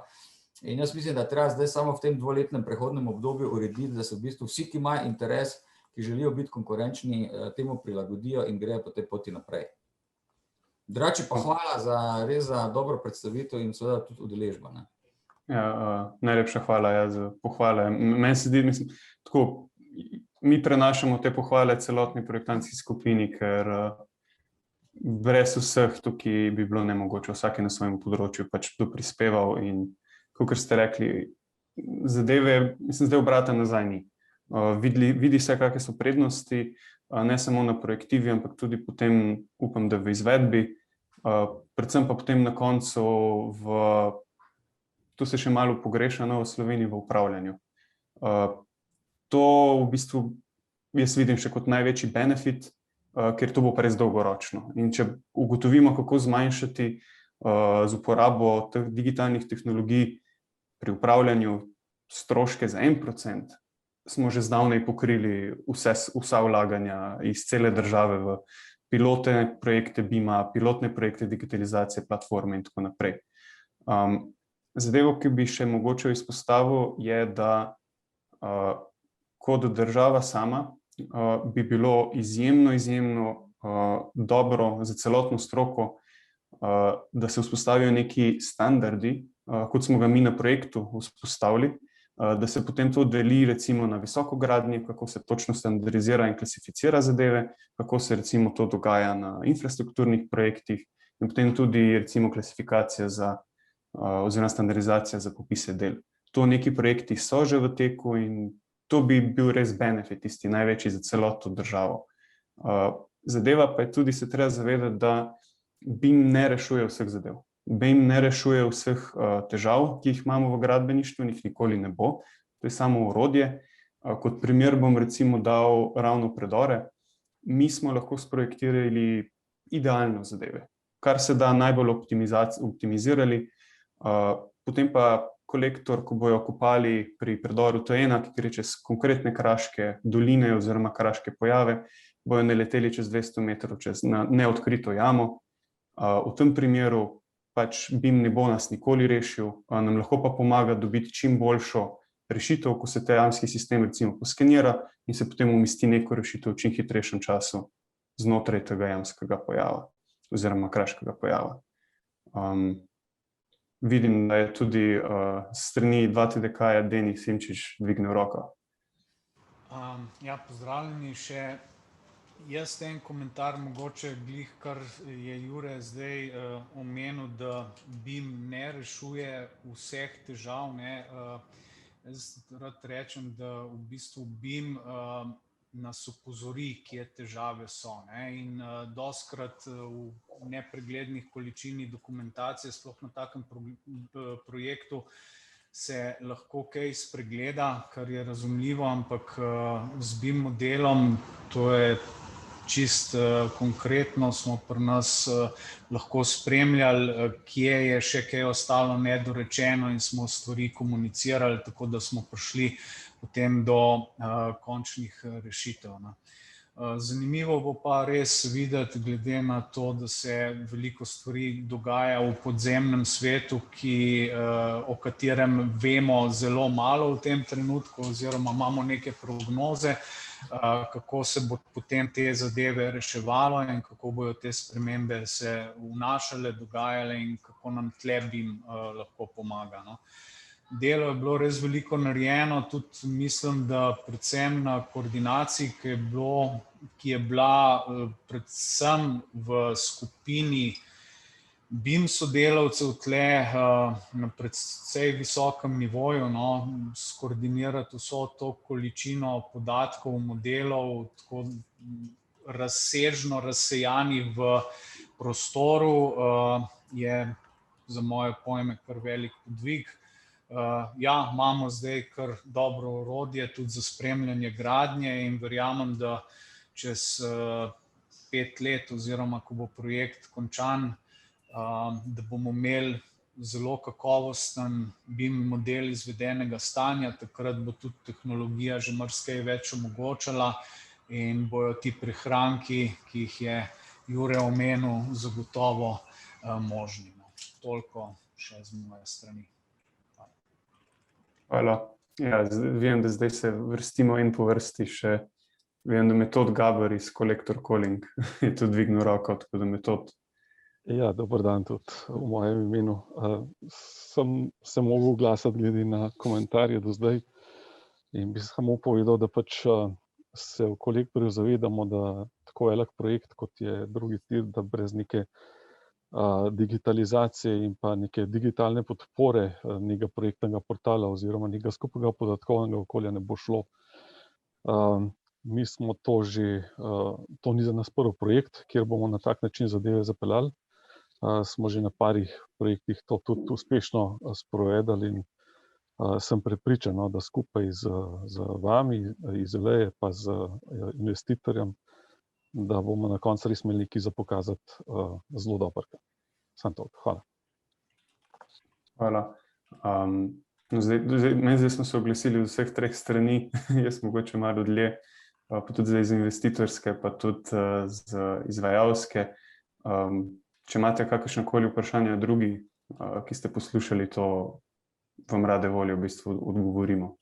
in jaz mislim, da treba zdaj samo v tem dvoletnem prehodnem obdobju urediti, da se v bistvu vsi, ki imajo interes, ki želijo biti konkurenčni, temu prilagodijo in grejo po tej poti naprej. Drugače pa hvala res za dobro predstavitev in seveda tudi udeležbo. Najlepša hvala za pohvale. Meni se zdi, mislim, tako, mi prenašamo te pohvale celotni projektantski skupini, ker brez vseh tukaj bi bilo nemogoče vsake na svojem področju pač to prispeval in kakor ste rekli, zadeve, mislim, zdaj obrata nazaj ni. Vidi se, kakve so prednosti, ne samo na projektivi, ampak tudi potem upam, da v izvedbi predvsem pa potem na koncu to se še malo pogreša v Sloveniji v upravljanju. To v bistvu jaz vidim še kot največji benefit, ker to bo pa res dolgoročno. In če ugotovimo, kako zmanjšati z uporabo teh digitalnih tehnologij pri upravljanju stroške za 1%, smo že zdavnaj pokrili vsa vlaganja iz cele države v pilotne projekte BIM-a, pilotne projekte digitalizacije platforme in tako naprej. Zadevo, ki bi še mogoče izpostavil, je, da kot država sama bi bilo izjemno dobro za celotno stroko, da se vzpostavijo neki standardi, kot smo ga mi na projektu vzpostavili, da se potem to deli recimo na visokogradnje, kako se točno standardizira in klasificira zadeve, kako se recimo to dogaja na infrastrukturnih projektih in potem tudi recimo klasifikacija oziroma standardizacija za popise del. To neki projekti so že v teku in to bi bil res benefit, tisti največji za celotno državo. Zadeva pa je tudi, se treba zavedati, da BIM ne rešuje vseh zadev. BIM ne rešuje vseh težav, ki jih imamo v gradbeništvu in jih nikoli ne bo. To je samo orodje. Kot primer bom recimo dal ravno predore. Mi smo lahko sprojektirali idealno zadeve, kar se da najbolj optimizirali. Potem pa kolektor, ko bojo kopali pri predoru T1, ki gre čez konkretne kraške doline oziroma kraške pojave, bojo naleteli čez 200 metrov čez neodkrito jamo. V tem primeru pač BIM ne bo nas nikoli rešil, nam lahko pa pomaga dobiti čim boljšo rešitev, ko se ta jamski sistem recimo poskenira in se potem umesti neko rešitev v čim hitrejšem času znotraj tega jamskega pojava oziroma kraškega pojava. Vidim, da je tudi strani 2TDK-ja Denis Simčič dvignil roko. Ja, pozdravljeni še. Jaz en komentar, mogoče glih, kar je Jure zdaj omenil, da BIM ne rešuje vseh težav. Jaz rad rečem, da v bistvu BIM nas opozori, kje težave so. In dostikrat v nepreglednih količini dokumentacije, sploh na takem projektu, se lahko kaj spregleda, kar je razumljivo, ampak z BIM modelom, to je čist konkretno, smo pri nas lahko spremljali, kje je še kaj ostalo nedorečeno in smo stvari komunicirali, tako da smo prišli potem do končnih rešitev. Zanimivo bo pa res videti, glede na to, da se veliko stvari dogaja v podzemnem svetu, o katerem vemo zelo malo v tem trenutku oziroma imamo neke prognoze, kako se bo potem te zadeve reševalo in kako bojo te spremembe se vnašale, dogajale in kako nam tle BIM lahko pomaga. Delo je bilo res veliko narejeno, tudi mislim, da predvsem na koordinaciji, ki je bila predvsem v skupini BIM sodelavcev tle na predvsej visokem nivoju, skoordinirati vso to količino podatkov, modelov, tako razsežno razsejanih v prostoru, je za moje pojme kar velik podvig. Ja, imamo zdaj kar dobro orodje tudi za spremljanje gradnje in verjamem, da čez 5 let oziroma, ko bo projekt končan, da bomo imeli zelo kakovosten BIM model izvedenega stanja, takrat bo tudi tehnologija že marsikaj več omogočala in bojo ti prihranki, ki jih je Jure omenil, zagotovo možni. Toliko še z moje strani. Hvala. Ja, vem, da zdaj se vrstimo in po vrsti še. Vem, da Metod Gaber iz Collector Calling je tudi dvignil roko, tako da Metod. Ja, dober dan tudi v mojem imenu. Sem se mogel oglasiti glede na komentarje do zdaj in bi samo povedal, da pač se v Kolektorju zavedamo, da tako velik projekt, kot je drugi tir, da brez neke digitalizacije in pa neke digitalne podpore nekega projektnega portala oziroma nekega skupnega podatkovnega okolja ne bo šlo. Mi smo to ni za nas prvi projekt, kjer bomo na tak način zadeve zapeljali. smo že na parih projektih to tudi uspešno sprovedali in sem prepričan, no, da skupaj z vami, iz Eleje pa z investitorjem, da bomo na koncu res imeli nekaj za pokazati zelo dobrega. Samo toliko. Hvala. Hvala. No, zdaj smo se oglasili z vseh treh strani, jaz mogoče malo dlje, pa tudi zdaj z investitorske, pa tudi z izvajalske. Če imate kakršnekoli vprašanja drugi, ki ste poslušali to, vam rade volje v bistvu odgovorimo.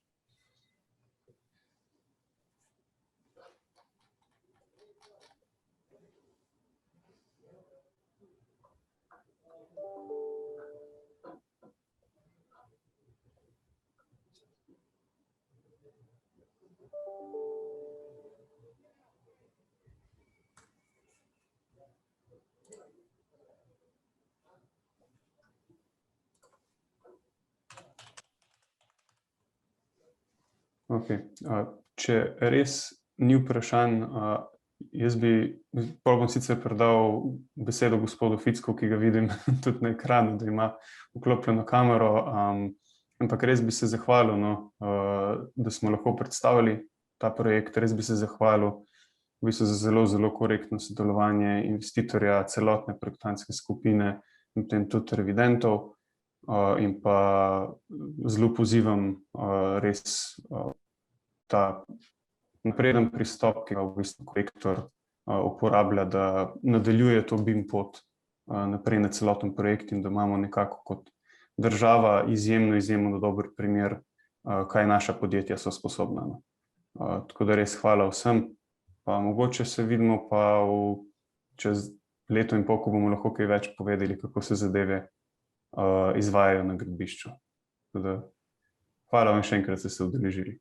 Okay. Če res ni vprašanj, jaz pol bom sicer predal besedo gospodu Ficku, ki ga vidim tudi na ekranu, da ima vklopljeno kamero, ampak res bi se zahvalil, no, da smo lahko predstavili ta projekt, res bi se zahvalil v bistvu za zelo, zelo korektno sodelovanje investitorja, celotne projektantske skupine in potem tudi revidentov. In pa zelo pozivam res ta napreden pristop, ki ga v bistvu Korektor uporablja, da nadaljuje to BIM pot naprej na celoten projekt in da imamo nekako kot država izjemno dober primer, kaj naša podjetja so sposobna. Tako da res hvala vsem. Pa mogoče se vidimo pa čez leto in pol, ko bomo lahko kaj več povedali, kako se zadeve izvajajo na gradbišču. Hvala vam še enkrat, da ste se udeležili.